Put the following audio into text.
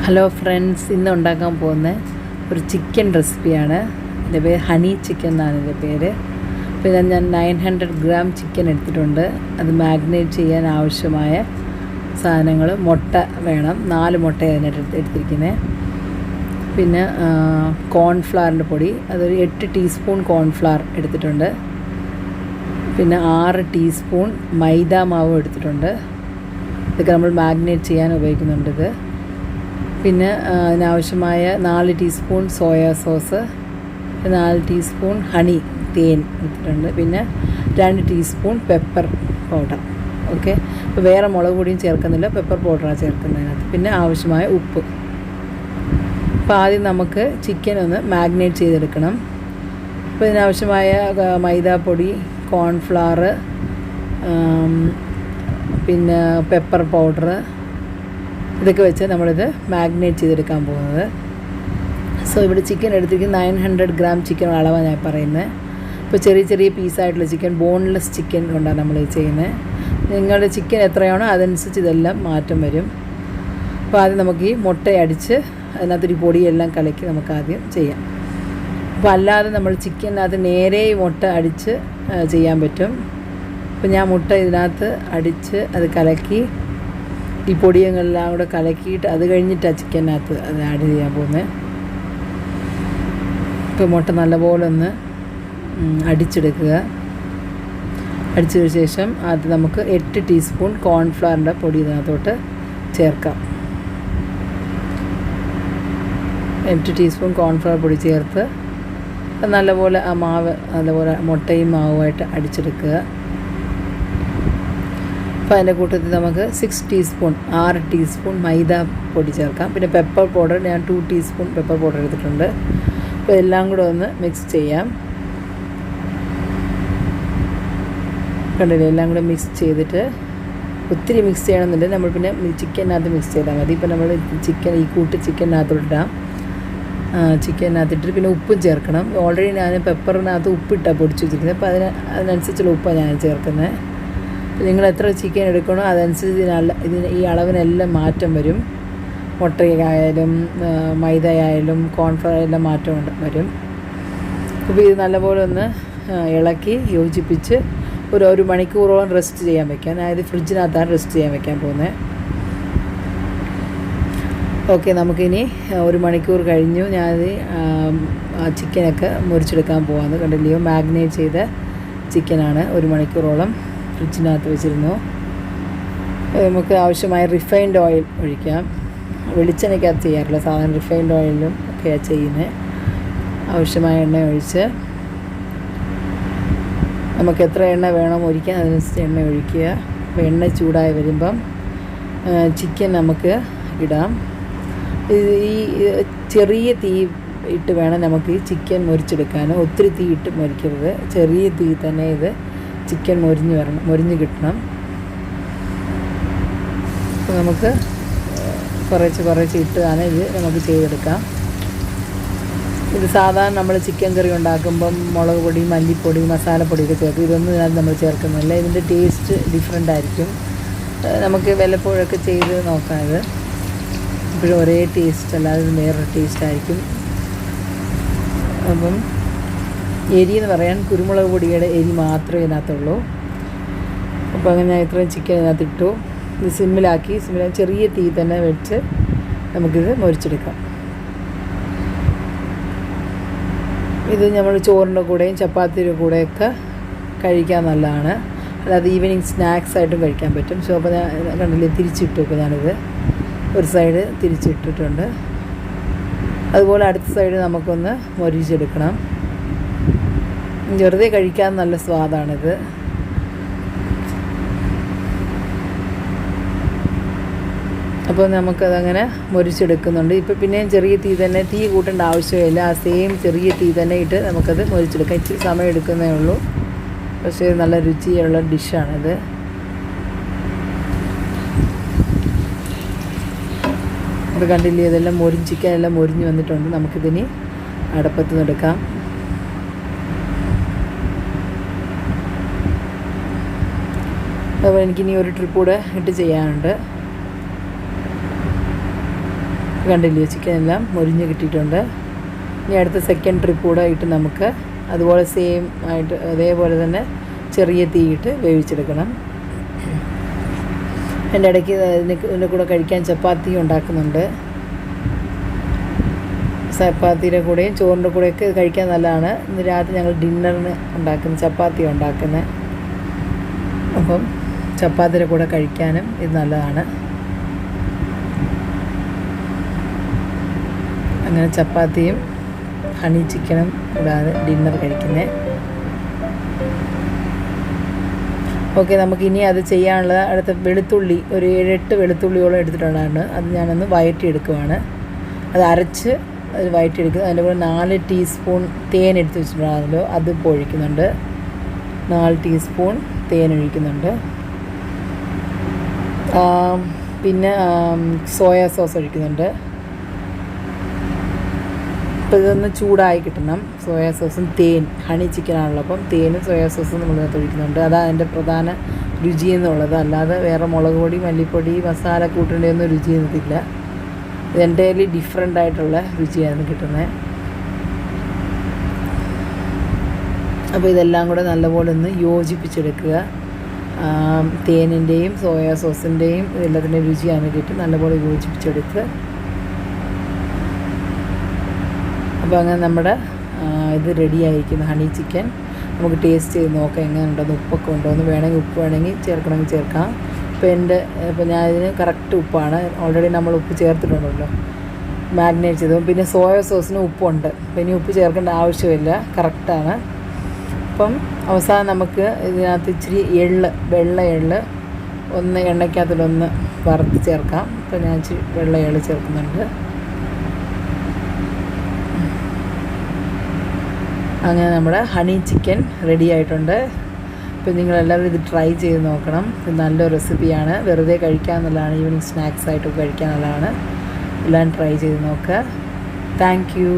Hello friends, ഇന്ന് ഉണ്ടാക്കാൻ പോകുന്ന ഒരു ചിക്കൻ റെസിപ്പിയാണ്. എൻ്റെ പേര് ഹണി ചിക്കൻ എന്നാണ് എൻ്റെ പേര്. പിന്നെ ഞാൻ 900 ഗ്രാം ചിക്കൻ എടുത്തിട്ടുണ്ട്. അത് മാഗ്നേറ്റ് ചെയ്യാൻ ആവശ്യമായ സാധനങ്ങൾ: മുട്ട വേണം, 4 മുട്ട അതിനായിട്ട് എടുത്തിരിക്കുന്നത്. പിന്നെ കോൺഫ്ലവറിൻ്റെ പൊടി, അതൊരു 8 ടീസ്പൂൺ കോൺഫ്ലവർ എടുത്തിട്ടുണ്ട്. പിന്നെ 6 ടീസ്പൂൺ മൈദ മാവ് എടുത്തിട്ടുണ്ട്. ഇതൊക്കെ നമ്മൾ മാഗ്നേറ്റ് ചെയ്യാൻ ഉപയോഗിക്കുന്നുണ്ട്. പിന്നെ അതിനാവശ്യമായ 4 teaspoon soya sauce, 4 teaspoon honey തേൻ എടുത്തിട്ടുണ്ട്. പിന്നെ 2 ടീസ്പൂൺ പെപ്പർ പൗഡർ. ഓക്കെ, അപ്പോൾ വേറെ മുളക് പൊടിയും ചേർക്കുന്നില്ല, പെപ്പർ പൗഡറാണ് ചേർക്കുന്നതിനകത്ത്. പിന്നെ ആവശ്യമായ ഉപ്പ്. അപ്പോൾ ആദ്യം നമുക്ക് ചിക്കൻ ഒന്ന് മാഗ്നേറ്റ് ചെയ്തെടുക്കണം. അപ്പോൾ ഇതിനാവശ്യമായ മൈദാപ്പൊടി, കോൺഫ്ലവർ, പിന്നെ പെപ്പർ പൗഡർ, ഇതൊക്കെ വെച്ച് നമ്മളിത് മാഗ്നേറ്റ് ചെയ്തെടുക്കാൻ പോകുന്നത്. സോ ഇവിടെ ചിക്കൻ എടുത്തിരിക്കുന്നത് 900 ഗ്രാം ചിക്കൻ അളവാണ് ഞാൻ പറയുന്നത്. ഇപ്പോൾ ചെറിയ ചെറിയ പീസായിട്ടുള്ള ചിക്കൻ, ബോൺലെസ് ചിക്കൻ കൊണ്ടാണ് നമ്മൾ ചെയ്യുന്നത്. നിങ്ങളുടെ ചിക്കൻ എത്രയാണോ അതനുസരിച്ച് ഇതെല്ലാം മാറ്റം വരും. അപ്പോൾ ആദ്യം നമുക്ക് ഈ മുട്ട അടിച്ച് അതിനകത്തൊരു പൊടിയെല്ലാം കലക്കി നമുക്ക് ആദ്യം ചെയ്യാം. അപ്പോൾ അല്ലാതെ നമ്മൾ ചിക്കനകത്ത് നേരെ മുട്ട അടിച്ച് ചെയ്യാൻ പറ്റും. അപ്പോൾ ഞാൻ മുട്ട ഇതിനകത്ത് അടിച്ച് അത് കലക്കി ഈ പൊടിയെല്ലാം കൂടെ കലക്കിയിട്ട് അത് കഴിഞ്ഞിട്ടാണ് ചിക്കനകത്ത് അത് ആഡ് ചെയ്യാൻ പോകുന്നത്. ഇപ്പോൾ മുട്ട നല്ലപോലെ ഒന്ന് അടിച്ചെടുക്കുക. അടിച്ചതിന് ശേഷം അത് നമുക്ക് 8 ടീസ്പൂൺ കോൺഫ്ലവറിൻ്റെ പൊടി ഇതിനകത്തോട്ട് ചേർക്കാം. 8 ടീസ്പൂൺ കോൺഫ്ലവർ പൊടി ചേർത്ത് നല്ലപോലെ ആ മാവ് നല്ലപോലെ മുട്ടയും മാവുമായിട്ട് അടിച്ചെടുക്കുക. അപ്പോൾ അതിൻ്റെ കൂട്ടത്തിൽ നമുക്ക് 6 ടീസ്പൂൺ മൈദ പൊടി ചേർക്കാം. പിന്നെ പെപ്പർ പൗഡർ, ഞാൻ 2 ടീസ്പൂൺ പെപ്പർ പൗഡർ എടുത്തിട്ടുണ്ട്. അപ്പോൾ എല്ലാം കൂടെ ഒന്ന് മിക്സ് ചെയ്യാം. കണ്ടില്ലേ, എല്ലാം കൂടെ മിക്സ് ചെയ്തിട്ട് ഒത്തിരി മിക്സ് ചെയ്യണമെന്നുണ്ടെങ്കിൽ നമ്മൾ പിന്നെ ചിക്കനകത്ത് മിക്സ് ചെയ്താൽ മതി. ഇപ്പോൾ നമ്മൾ ചിക്കൻ ഈ ചിക്കനകത്തോട്ടിടാം. ചിക്കനകത്തിട്ടിട്ട് പിന്നെ ഉപ്പും ചേർക്കണം. ഓൾറെഡി ഞാൻ പെപ്പറിനകത്ത് ഉപ്പിട്ടാണ് പൊടിച്ച് വെച്ചിരിക്കുന്നത്. അപ്പോൾ അതിനനുസരിച്ചുള്ള ഉപ്പാണ് ഞാൻ ചേർക്കുന്നത്. നിങ്ങൾ എത്ര ചിക്കൻ എടുക്കണോ അതനുസരിച്ച് ഈ അളവിനെല്ലാം മാറ്റം വരും. മുട്ടയായാലും മൈദയായാലും കോൺഫ്ലവർ എല്ലാം മാറ്റം വരും. അപ്പോൾ ഇത് നല്ലപോലെ ഒന്ന് ഇളക്കി യോജിപ്പിച്ച് ഒരു മണിക്കൂറോളം റെസ്റ്റ് ചെയ്യാൻ വയ്ക്കാം. അതായത് ഫ്രിഡ്ജിനകത്താണ് റെസ്റ്റ് ചെയ്യാൻ വയ്ക്കാൻ പോകുന്നത്. ഓക്കെ, നമുക്കിനി 1 മണിക്കൂർ കഴിഞ്ഞു. ഞാനത് ചിക്കനൊക്കെ മുറിച്ചെടുക്കാൻ പോകാമെന്ന് കണ്ടില്ലയോ. മാഗ്നേറ്റ് ചെയ്ത ചിക്കനാണ്. 1 മണിക്കൂറോളം ഫ്രിഡ്ജിനകത്ത് വെച്ചിരുന്നു. നമുക്ക് ആവശ്യമായ റിഫൈൻഡ് ഓയിൽ ഒഴിക്കാം. വെളിച്ചെണ്ണയ്ക്കകത്ത് ചെയ്യാറില്ല, സാധാരണ റിഫൈൻഡ് ഓയിലും ഒക്കെയാണ് ചെയ്യുന്നത്. ആവശ്യമായ എണ്ണ ഒഴിച്ച് നമുക്ക് എത്ര എണ്ണ വേണം ഒഴിക്കാൻ അതനുസരിച്ച് എണ്ണ ഒഴിക്കുക. അപ്പോൾ എണ്ണ ചൂടായി വരുമ്പം ചിക്കൻ നമുക്ക് ഇടാം. ഈ ചെറിയ തീ ഇട്ട് വേണം നമുക്ക് ഈ ചിക്കൻ മുറിച്ചെടുക്കാൻ. ഒത്തിരി തീ ഇട്ട് മുറിക്കരുത്, ചെറിയ തീ തന്നെ ഇത് ചിക്കൻ മൊരിഞ്ഞ് കിട്ടണം. അപ്പോൾ നമുക്ക് കുറച്ച് ഇട്ടാണ് ഇത് നമുക്ക് ചെയ്തെടുക്കാം. ഇത് സാധാരണ നമ്മൾ ചിക്കൻ കറി ഉണ്ടാക്കുമ്പം മുളക് പൊടി, മല്ലിപ്പൊടി, മസാലപ്പൊടിയൊക്കെ ചേർക്കും. ഇതൊന്നും ഇതിനകത്ത് നമ്മൾ ചേർക്കുന്നില്ല. ഇതിൻ്റെ ടേസ്റ്റ് ഡിഫറെൻ്റ് ആയിരിക്കും. നമുക്ക് വല്ലപ്പോഴൊക്കെ ചെയ്ത് നോക്കാം. ഇത് ഇപ്പോഴും ഒരേ ടേസ്റ്റ് അല്ലാതെ ഇത് വേറൊരു ടേസ്റ്റായിരിക്കും. അപ്പം എരി എന്ന് പറയാൻ കുരുമുളക് പൊടിയുടെ എരി മാത്രമേ ഇതിനകത്തുള്ളൂ. അപ്പോൾ അങ്ങനെ ഞാൻ ഇത്രയും ചിക്കൻ ഇതിനകത്തിട്ടു. ഇത് സിമ്മിലാക്കി ചെറിയ തീ തന്നെ വെച്ച് നമുക്കിത് മുറിച്ചെടുക്കാം. ഇത് നമ്മൾ ചോറിൻ്റെ കൂടെയും ചപ്പാത്തിയുടെ കൂടെയൊക്കെ കഴിക്കാൻ നല്ലതാണ്. അല്ലാതെ ഈവനിങ് സ്നാക്സ് ആയിട്ടും കഴിക്കാൻ പറ്റും. സോ അപ്പോൾ ഞാൻ കണ്ടില്ലേ തിരിച്ചിട്ടു. ഇപ്പോൾ ഞാനിത് ഒരു സൈഡ് തിരിച്ചിട്ടിട്ടുണ്ട്. അതുപോലെ അടുത്ത സൈഡ് നമുക്കൊന്ന് മൊരിച്ചെടുക്കണം. വെറുതെ കഴിക്കാൻ നല്ല സ്വാദാണിത്. അപ്പോൾ നമുക്കതങ്ങനെ മൊരിച്ചെടുക്കുന്നുണ്ട്. ഇപ്പോൾ പിന്നെയും ചെറിയ തീ തന്നെ, തീ കൂട്ടേണ്ട ആവശ്യമില്ല. ആ സെയിം ചെറിയ തീ തന്നെ ഇട്ട് നമുക്കത് മൊരിച്ചെടുക്കാം. ഇച്ചിരി സമയം എടുക്കുന്നേ ഉള്ളൂ, പക്ഷേ നല്ല രുചിയുള്ള ഡിഷാണിത്. അത് കണ്ടില്ലേ, ഇതെല്ലാം ചിക്കൻ എല്ലാം മൊരിഞ്ഞ് വന്നിട്ടുണ്ട്. നമുക്കിതിനി അടപ്പത്ത് നിന്ന് എടുക്കാം. അതുപോലെ എനിക്കിനി ഒരു ട്രിപ്പ് കൂടെ ഇട്ട് ചെയ്യാനുണ്ട്. കണ്ടില്ലേ, ചിക്കൻ എല്ലാം മുരിഞ്ഞ് കിട്ടിയിട്ടുണ്ട്. ഇനി അടുത്ത സെക്കൻഡ് ട്രിപ്പ് കൂടെ ഇട്ട് നമുക്ക് അതുപോലെ സെയിം ആയിട്ട് അതേപോലെ തന്നെ ചെറിയ തീയിട്ട് വേവിച്ചെടുക്കണം. എൻ്റെ ഇടയ്ക്ക് ഇതിൻ്റെ കൂടെ കഴിക്കാൻ ചപ്പാത്തി ഉണ്ടാക്കുന്നുണ്ട്. ചപ്പാത്തിയുടെ കൂടെയും ചോറിൻ്റെ കൂടെയൊക്കെ ഇത് കഴിക്കാൻ നല്ലതാണ്. ഇന്ന് രാത്രി ഞങ്ങൾ ഡിന്നറിന് ചപ്പാത്തി ഉണ്ടാക്കുന്നത്. അപ്പം ചപ്പാത്തിയുടെ കൂടെ കഴിക്കാനും ഇത് നല്ലതാണ്. അങ്ങനെ ചപ്പാത്തിയും ഹണി ചിക്കനും കൂടാതെ ഡിന്നർ കഴിക്കുന്നത്. ഓക്കെ, നമുക്കിനി അത് ചെയ്യാനുള്ളത് അടുത്ത വെളുത്തുള്ളി ഒരു 7-8 വെളുത്തുള്ളിയോളം എടുത്തിട്ടുണ്ടായിരുന്നു. അത് ഞാനൊന്ന് വഴറ്റിയെടുക്കുവാണ്. അത് അരച്ച് അത് വഴറ്റിയെടുക്കുക. അതിൻ്റെ കൂടെ 4 ടീസ്പൂൺ തേൻ എടുത്ത് വെച്ചിട്ടുണ്ടായിരുന്നല്ലോ, അത് ഇപ്പോൾ ഒഴിക്കുന്നുണ്ട്. 4 ടീസ്പൂൺ തേൻ ഒഴിക്കുന്നുണ്ട്. പിന്നെ സോയാ സോസ് ഒഴിക്കുന്നുണ്ട്. അപ്പോൾ ഇതൊന്ന് ചൂടായി കിട്ടണം. സോയാ സോസും ഹണി ചിക്കനാണല്ലോ, അപ്പം തേനും സോയാ സോസും നമ്മളിതിനകത്ത് ഒഴിക്കുന്നുണ്ട്. അതാണ് അതിൻ്റെ പ്രധാന രുചി എന്നുള്ളത്. അല്ലാതെ വേറെ മുളക് പൊടി, മല്ലിപ്പൊടി, മസാല കൂട്ടേണ്ട ഒന്നും രുചി ചെയ്യുന്നതില്ല. ഇത് എൻ്റെലി ഡിഫറെൻ്റ് ആയിട്ടുള്ള രുചിയാണ് കിട്ടുന്നത്. അപ്പോൾ ഇതെല്ലാം കൂടെ നല്ലപോലെ ഒന്ന് യോജിപ്പിച്ചെടുക്കുക. തേനിൻ്റെയും സോയാ സോസിൻ്റെയും എല്ലാത്തിൻ്റെയും രുചിയാണ് കിട്ടി നല്ലപോലെ യോജിപ്പിച്ചെടുക്കുക. അപ്പോൾ അങ്ങനെ നമ്മുടെ ഇത് റെഡി ആയിരിക്കുന്നു ഹണി ചിക്കൻ. നമുക്ക് ടേസ്റ്റ് ചെയ്ത് നോക്കാം എങ്ങനെ ഉണ്ടോയെന്ന്, ഉപ്പൊക്കെ ഉണ്ടോയെന്ന്. വേണമെങ്കിൽ ഉപ്പ് വേണമെങ്കിൽ ചേർക്കണമെങ്കിൽ ചേർക്കാം. ഇപ്പോൾ ഞാൻ ഇതിന് കറക്റ്റ് ഉപ്പാണ്. ഓൾറെഡി നമ്മൾ ഉപ്പ് ചേർത്തിട്ടുണ്ടല്ലോ മാഗ്നേറ്റ് ചെയ്തു. പിന്നെ സോയ സോസിന് ഉപ്പുണ്ട്, പിന്നെ ഉപ്പ് ചേർക്കേണ്ട ആവശ്യമില്ല, കറക്റ്റാണ്. അപ്പം അവസാനം നമുക്ക് ഇതിനകത്ത് ഇച്ചിരി വെള്ള എള്ള് ഒന്ന് എണ്ണയ്ക്കകത്തിലൊന്ന് വറുത്ത് ചേർക്കാം. അപ്പോൾ ഞാൻ ഇച്ചിരി വെള്ള എള്ള് ചേർക്കുന്നുണ്ട്. അങ്ങനെ നമ്മുടെ ഹണി ചിക്കൻ റെഡി ആയിട്ടുണ്ട്. അപ്പോൾ നിങ്ങളെല്ലാവരും ഇത് ട്രൈ ചെയ്ത് നോക്കണം. ഇത് നല്ലൊരു റെസിപ്പിയാണ്. വെറുതെ കഴിക്കാമെന്നുള്ളതാണ്, ഈവനിങ് സ്നാക്സ് ആയിട്ട് കഴിക്കാമെന്നുള്ളതാണ്. എല്ലാം ട്രൈ ചെയ്ത് നോക്കുക. Thank you.